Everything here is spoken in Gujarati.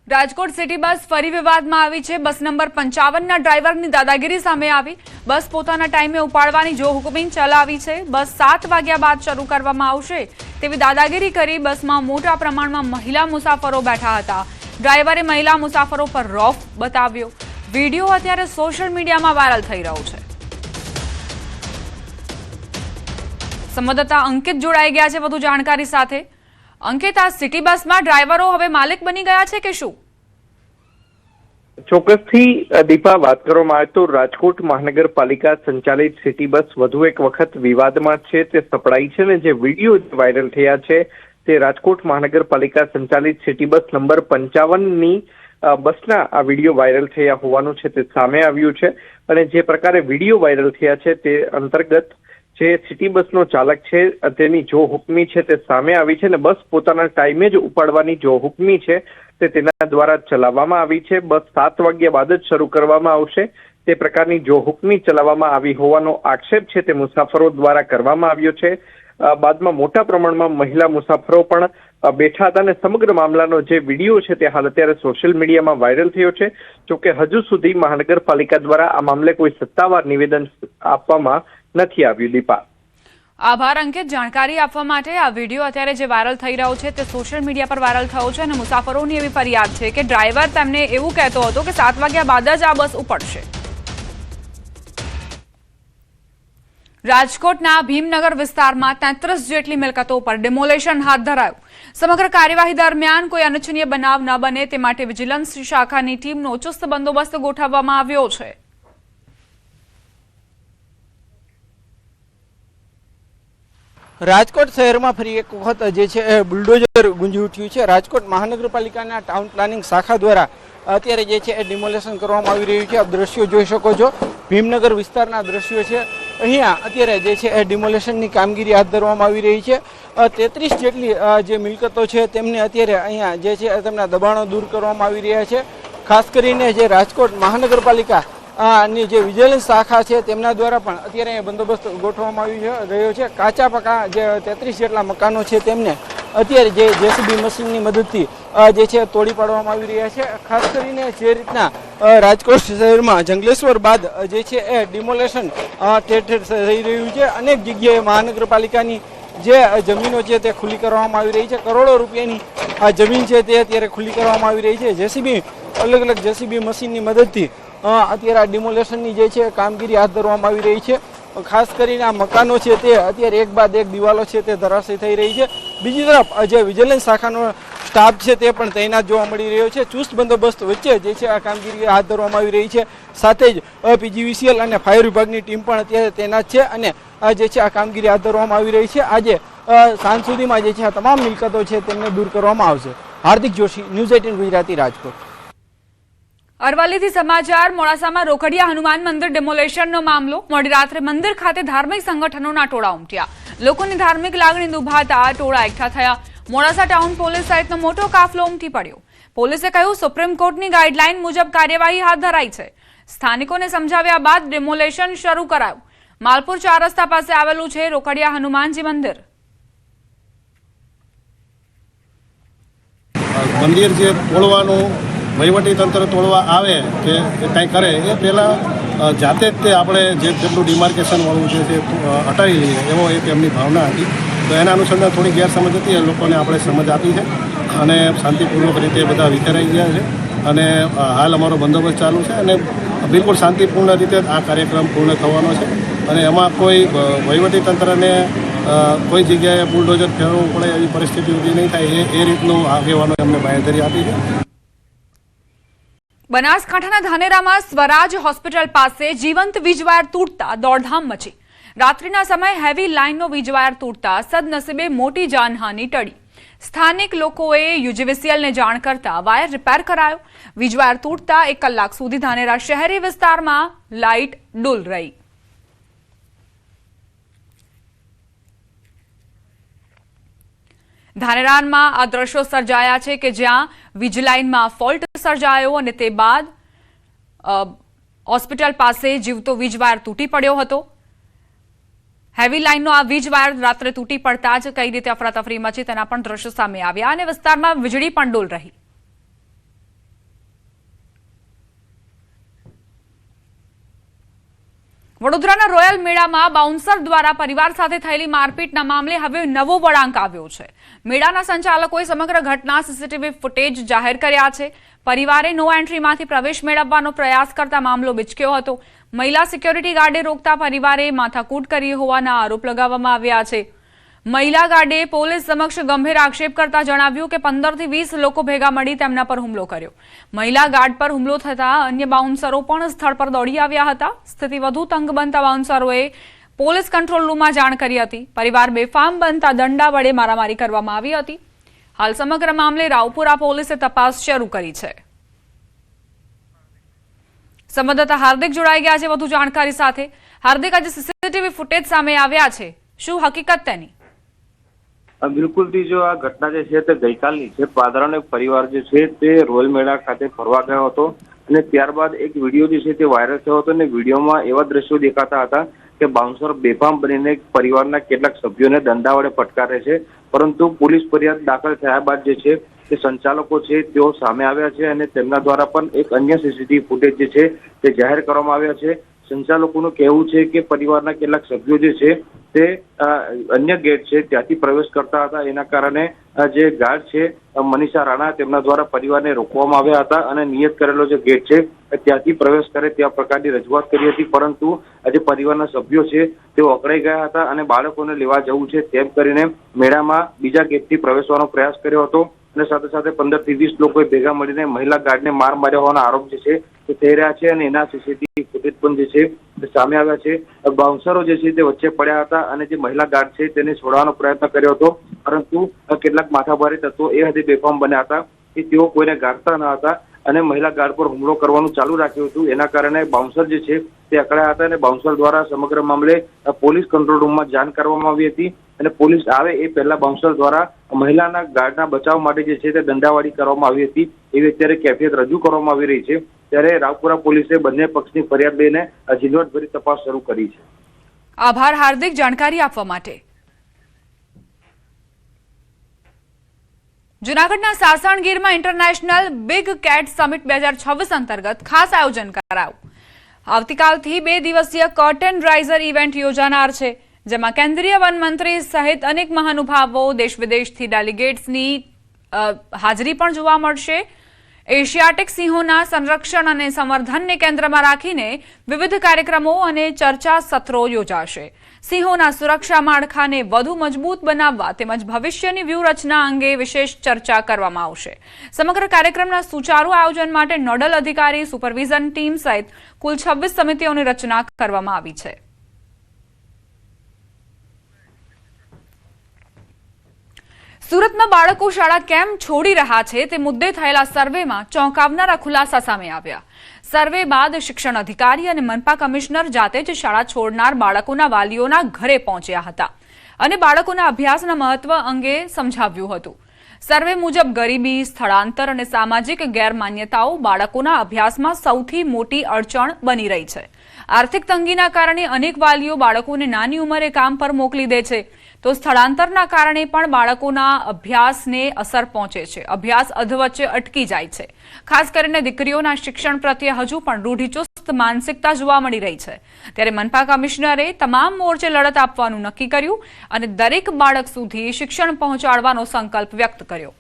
રાજકોટ સિટી બસ ફરી વિવાદમાં આવી છે। બસ નંબર 55ના ડ્રાઈવરની દાદાગીરી સામે આવી। બસ પોતાના ટાઈમે ઉપાડવાની જો હુકમી ચલાવી છે। બસ 7 વાગ્યા બાદ શરૂ કરવામાં આવશે તેવી દાદાગીરી કરી બસમાં મોટા પ્રમાણમાં મહિલા મુસાફરો બેઠા હતા। ડ્રાઈવરે મહિલા મુસાફરો પર રોફ બતાવ્યો। વિડીયો અત્યારે સોશિયલ મીડિયામાં વાયરલ થઈ રહ્યો છે। સંવાદદાતા અંકિત જોડાઈ ગયા છે વધુ જાણકારી સાથે। અંકિત, આ સિટી બસમાં ડ્રાઈવરો હવે માલિક બની ગયા છે કે શું? ચોક્કસથી દીપા, વાત કરવામાં આવે તો રાજકોટ મહાનગરપાલિકા સંચાલિત સિટી બસ વધુ એક વખત વિવાદમાં છે તે સપડાઈ છે ને જે વિડીયો વાયરલ થયા છે તે રાજકોટ મહાનગરપાલિકા સંચાલિત સિટી બસ નંબર 55ની બસના આ વિડીયો વાયરલ થયા હોવાનું છે તે સામે આવ્યું છે। અને જે પ્રકારે વિડીયો વાયરલ થયા છે તે અંતર્ગત જે સિટી બસનો ચાલક છે તેની જો હુકમી છે તે સામે આવી છે ને બસ પોતાના ટાઈમે જ ઉપાડવાની જો હુકમી છે તે તેના દ્વારા ચલાવવામાં આવી છે। બસ 7 વાગ્યા બાદ જ શરૂ કરવામાં આવશે તે પ્રકારની જો હુકમી ચલાવવામાં આવી હોવાનો આક્ષેપ છે તે મુસાફરો દ્વારા કરવામાં આવ્યો છે। બાદમાં મોટા પ્રમાણમાં મહિલા મુસાફરો પણ બેઠા હતા અને સમગ્ર મામલાનો જે વિડીયો છે તે હાલ અત્યારે સોશિયલ મીડિયામાં વાયરલ થયો છે। જોકે હજુ સુધી મહાનગરપાલિકા દ્વારા આ મામલે કોઈ સત્તાવાર નિવેદન આપવામાં નથી આવ્યું। દીપા, આભાર અંકિત જાણકારી આપવા માટે। આ વિડીયો અત્યારે જે વાયરલ થઈ રહ્યો છે તે સોશિયલ મીડિયા પર વાયરલ થયો છે અને મુસાફરોની એવી ફરિયાદ છે કે ડ્રાઈવર તેમને એવું કહેતો હતો કે 7 વાગ્યા બાદ જ આ બસ ઉપડશે। રાજકોટના ભીમનગર વિસ્તારમાં 33 જેટલી મિલકતો પર ડિમોલેશન હાથ ધરાયું। સમગ્ર કાર્યવાહી દરમિયાન કોઈ અનિચ્છનીય બનાવ ન બને તે માટે વિજિલન્સ શાખાની ટીમનો ચુસ્ત બંદોબસ્ત ગોઠવવામાં આવ્યો છે। રાજકોટ શહેરમાં ફરી એક વખત જે છે બુલડોઝર ગુંજી ઉઠ્યું છે। રાજકોટ મહાનગરપાલિકાના ટાઉન પ્લાનિંગ શાખા દ્વારા અત્યારે જે છે એ ડિમોલેશન કરવામાં આવી રહ્યું છે। આપ દ્રશ્યો જોઈ શકો છો, ભીમનગર વિસ્તારના દ્રશ્યો છે। અહીંયા અત્યારે જે છે એ ડિમોલેશનની કામગીરી હાથ ધરવામાં આવી રહી છે। 33 જેટલી જે મિલકતો છે તેમને અત્યારે અહીંયા જે છે તેમના દબાણો દૂર કરવામાં આવી રહ્યા છે। ખાસ કરીને જે રાજકોટ મહાનગરપાલિકા ની જે વિજિલન્સ શાખા છે તેમના દ્વારા પણ અત્યારે બંદોબસ્ત ગોઠવવામાં આવી રહ્યો છે। કાચા પાકા જે 33 જેટલા મકાનો છે તેમને અત્યારે જે જેસીબી મશીનની મદદથી જે છે તોડી પાડવામાં આવી રહ્યા છે। ખાસ કરીને જે રીતના રાજકોટ શહેરમાં જંગલેશ્વર બાદ જે છે એ ડિમોલેશન ઠેર ઠેર થઈ રહ્યું છે। અનેક જગ્યાએ મહાનગરપાલિકાની જે જમીનો છે તે ખુલ્લી કરવામાં આવી રહી છે। કરોડો રૂપિયાની આ જમીન છે તે અત્યારે ખુલ્લી કરવામાં આવી રહી છે। જેસીબી અલગ અલગ જેસીબી મશીનની મદદથી અત્યારે આ ડિમોલેશનની જે છે કામગીરી હાથ ધરવામાં આવી રહી છે। ખાસ કરીને આ મકાનો છે તે અત્યારે એક બાદ એક દિવાલો છે તે ધરાશયી થઈ રહી છે। બીજી તરફ જે વિજિલન્સ શાખાનો સ્ટાફ છે તે પણ તૈનાત જોવા મળી રહ્યો છે। ચુસ્ત બંદોબસ્ત વચ્ચે જે છે આ કામગીરી હાથ ધરવામાં આવી રહી છે। સાથે જ પીજીવીસીએલ અને ફાયર વિભાગની ટીમ પણ અત્યારે તૈનાત છે અને જે છે આ કામગીરી હાથ ધરવામાં આવી રહી છે। આજે સાંજ સુધીમાં જે છે આ તમામ મિલકતો છે તેમને દૂર કરવામાં આવશે। હાર્દિક જોશી, ન્યૂઝ 18 ગુજરાતી, રાજકોટ। અરવલ્લીથી સમાચાર। મોડાસામાં રોકડિયા હનુમાન મંદિર ડિમોલેશનનો મામલો। મોડી રાત્રે મંદિર ખાતે ધાર્મિક સંગઠનોના ટોળા ઉમટ્યા। લોકોની ધાર્મિક લાગણી દુભાતા ટોળા એકઠા થયા। મોડાસા ટાઉન પોલીસ સહિતનો મોટો કાફલો ઉમટી પડ્યો। પોલીસે કહ્યું સુપ્રીમ કોર્ટની ગાઈડલાઈન મુજબ કાર્યવાહી હાથ ધરાઈ છે। સ્થાનિકોને સમજાવ્યા બાદ ડિમોલેશન શરૂ કરાયું। માલપુર 4 રસ્તા પાસે આવેલું છે રોકડિયા હનુમાનજી મંદિર। મંદિર જે તોડવાનું વહીવટી તંત્ર તોડવા આવે કે કંઈ કરે એ પહેલાં જાતે જ તે આપણે જેટલું ડિમાર્કેશન વાળું છે તે હટાવી લઈએ એવો એક એમની ભાવના હતી। તો એના અનુસંધાન થોડી ગેરસમજ હતી, એ લોકોને આપણે સમજ આપી છે અને શાંતિપૂર્વક રીતે બધા વિખેરાઈ ગયા છે અને હાલ અમારો બંદોબસ્ત ચાલુ છે અને બિલકુલ શાંતિપૂર્ણ રીતે આ કાર્યક્રમ પૂર્ણ થવાનો છે અને એમાં કોઈ વહીવટી તંત્રને કોઈ જગ્યાએ બુલડોઝર ફેરવવું પડે એવી પરિસ્થિતિ ઊભી નહીં થાય એ રીતનું આગેવાનો એમને બાંહેધરી આપી છે। બનાસકાંઠાના ધાનેરામાં સ્વરાજ હોસ્પિટલ પાસે જીવંત વીજવાયર તૂટતા દોડધામ મચી। રાત્રિના સમયે હેવી લાઇનનો વીજવાયર તૂટતા સદનસીબે મોટી જાનહાનિ ટળી। સ્થાનિક લોકોએ યુજીવીસીએલને જાણ કરતા વાયર રિપેર કરાયો। વીજવાયર તૂટતા 1 કલાક સુધી ધાનેરા શહેરી વિસ્તારમાં લાઇટ ડૂલ રહી। ધાનેરામાં આ દ્રશ્યો સર્જાયા છે કે જ્યાં વીજ લાઇનમાં ફોલ્ટ સર્જાયો અને તે બાદ હોસ્પિટલ પાસે જીવતો વીજવાયર તૂટી પડ્યો હતો। હેવી લાઇનનો આ વીજ વાયર રાત્રે તૂટી પડતા જ કઈ રીતે અફરાતફરી મચી તેના પણ દ્રશ્યો સામે આવ્યા અને વિસ્તારમાં વીજળી પણ ડોલ રહી। વડોદરાના રોયલ મેળામાં બાઉન્સર દ્વારા પરિવાર સાથે થયેલી મારપીટના મામલે હવે નવો વળાંક આવ્યો છે. મેળાના સંચાલકોએ સમગ્ર ઘટના સીસીટીવી ફૂટેજ જાહેર કર્યા છે. પરિવારે નો એન્ટ્રીમાંથી પ્રવેશ મેળવવાનો પ્રયાસ કરતા મામલો બિચક્યો હતો. મહિલા સિક્યોરિટી ગાર્ડે રોકતા પરિવારે માથાકૂટ કરી હોવાના આરોપ લગાવવામાં આવ્યા છે. મહિલા ગાર્ડે પોલીસ સમક્ષ ગંભીર આક્ષેપ કરતા જણાવ્યું કે 15 થી 20 લોકો ભેગા મળી તેમના પર હુમલો કર્યો. મહિલા ગાર્ડ પર હુમલો થતા અન્ય બાઉન્સરો પણ સ્થળ પર દોડી આવ્યા હતા. સ્થિતિ વધુ તંગ બનતા બાઉન્સરોએ પોલીસ કંટ્રોલ રૂમમાં જાણ કરી હતી. પરિવાર બેફામ બનતા દંડા વડે મારામારી કરવામાં આવી હતી. હાલ સમગ્ર મામલે રાવપુરા પોલીસે તપાસ શરૂ કરી છે. સંવાદદાતા હાર્દિક જોડાઈ ગયા છે વધુ જાણકારી સાથે. હાર્દિક, આજે સીસીટીવી ફૂટેજ સામે આવ્યા છે, શું હકીકત તેની? બિલકુલથી જો આ ઘટના જે છે તે ગઈકાલની છે. પાદરાનો પરિવાર જે છે તે રોયલ મેળા ખાતે ફરવા ગયો હતો અને ત્યારબાદ એક વિડીયો જે છે તે વાયરલ થયો હતો અને વિડીયોમાં એવા દ્રશ્યો દેખાતા હતા કે બાઉન્સર બેફામ બનીને પરિવારના કેટલાક સભ્યોને દંડા વડે ફટકારે છે. પરંતુ પોલીસ ફરિયાદ દાખલ થયા બાદ જે છે તે સંચાલકો છે તેઓ સામે આવ્યા છે અને તેમના દ્વારા પણ એક અન્ય સીસીટીવી ફૂટેજ જે છે તે જાહેર કરવામાં આવ્યા છે. સંચાલકોનું કહેવું છે કે પરિવારના કેટલાક સભ્યો જે છે તે અન્ય ગેટ છે ત્યાંથી પ્રવેશ કરતા હતા. એના કારણે જે ગાર્ડ છે મનીષા રાણા તેમના દ્વારા પરિવારને રોકવામાં આવ્યા હતા અને નિયત કરેલો જે ગેટ છે ત્યાંથી પ્રવેશ કરે ત્યાં પ્રકારની રજૂઆત કરી હતી. પરંતુ આજે પરિવારના સભ્યો છે તેઓ અકળાઈ ગયા હતા અને બાળકોને લેવા જવું છે તેમ કરીને મેળામાં બીજા ગેટથી પ્રવેશવાનો પ્રયાસ કર્યો હતો અને સાથે સાથે 15 થી 20 લોકોએ ભેગા મળીને મહિલા ગાર્ડને માર માર્યા હોવાના આરોપ જે છે તે થઈ રહ્યા છે અને એના સીસીટીવી ફૂટેજ પણ જે છે તે સામે આવ્યા છે. બાઉન્સરો જે છે તે વચ્ચે પડ્યા હતા અને જે મહિલા ગાર્ડ છે તેને છોડવાનો પ્રયત્ન કર્યો હતો, પરંતુ કેટલાક માથાભારે તત્વો એ હદે બેફામ બન્યા હતા કે તેઓ કોઈને ગાળતા ન હતા અને મહિલા ગાર્ડ પર હુમલો કરવાનું ચાલુ રાખ્યું હતું. એના કારણે બાઉન્સર જે છે તે અકળાયા હતા અને બાઉન્સર દ્વારા સમગ્ર મામલે પોલીસ કંટ્રોલ રૂમમાં જાણ કરવામાં આવી હતી અને પોલીસ આવે એ પહેલા બાઉન્સર દ્વારા મહિલાના ગાર્ડના બચાવ માટે જે છે તે દંડાવાળી કરવામાં આવી હતી. એવી અત્યારે કેફિયત રજૂ કરવામાં આવી રહી છે. ત્યારે રાવપુરા પોલીસે બંને પક્ષની ફરિયાદ લઈને ઝીણવટભરી તપાસ શરૂ કરી છે. આભાર હાર્દિક, જાણકારી આપવા માટે. જૂનાગઢના સાસણગીરમાં ઇન્ટરનેશનલ બિગ કેટ સમિટ 2026 અંતર્ગત ખાસ આયોજન કરાયું. આવતીકાલથી 2 દિવસીય કર્ટન રાઇઝર ઇવેન્ટ યોજાનાર છે, જેમાં કેન્દ્રીય વન મંત્રી સહિત અનેક મહાનુભાવો, દેશ વિદેશથી ડેલિગેટ્સની હાજરી પણ જોવા મળશે. એશિયાટિક સિંહોના સંરક્ષણ અને સંવર્ધનને કેન્દ્રમાં રાખીને વિવિધ કાર્યક્રમો અને ચર્ચા સત્રો યોજાશે. સિંહોના સુરક્ષા માળખાને વધુ મજબૂત બનાવવા તેમજ ભવિષ્યની વ્યૂહરચના અંગે વિશેષ ચર્ચા કરવામાં આવશે. સમગ્ર કાર્યક્રમના સુચારુ આયોજન માટે નોડલ અધિકારી, સુપરવિઝન ટીમ સહિત કુલ 26 સમિતિઓની રચના કરવામાં આવી છે. સુરતમાં બાળકો શાળા કેમ છોડી રહ્યા છે તે મુદ્દે થયેલા સર્વેમાં ચોંકાવનારા ખુલાસા સામે આવ્યા. સર્વે બાદ શિક્ષણ અધિકારી અને મનપા કમિશનર જાતે જ શાળા છોડનાર બાળકોના વાલીઓના ઘરે પહોંચ્યા હતા અને બાળકોના અભ્યાસના મહત્વ અંગે સમજાવ્યું હતું. સર્વે મુજબ ગરીબી, સ્થળાંતર અને સામાજિક ગેરમાન્યતાઓ બાળકોના અભ્યાસમાં સૌથી મોટી અડચણ બની રહી છે. આર્થિક તંગીના કારણે અનેક વાલીઓ બાળકોને નાની ઉંમરે કામ પર મોકલી દે છે, તો સ્થળાંતરના કારણે પણ બાળકોના અભ્યાસને અસર પહોંચે છે. અભ્યાસ અધવચ્ચે અટકી જાય છે. ખાસ કરીને દીકરીઓના શિક્ષણ પ્રત્યે હજુ પણ રૂઢિચુસ્ત માનસિકતા જોવા મળી રહી છે. ત્યારે મનપા કમિશનરે તમામ મોરચે લડત આપવાનું નક્કી કર્યું અને દરેક બાળક સુધી શિક્ષણ પહોંચાડવાનો સંકલ્પ વ્યક્ત કર્યો.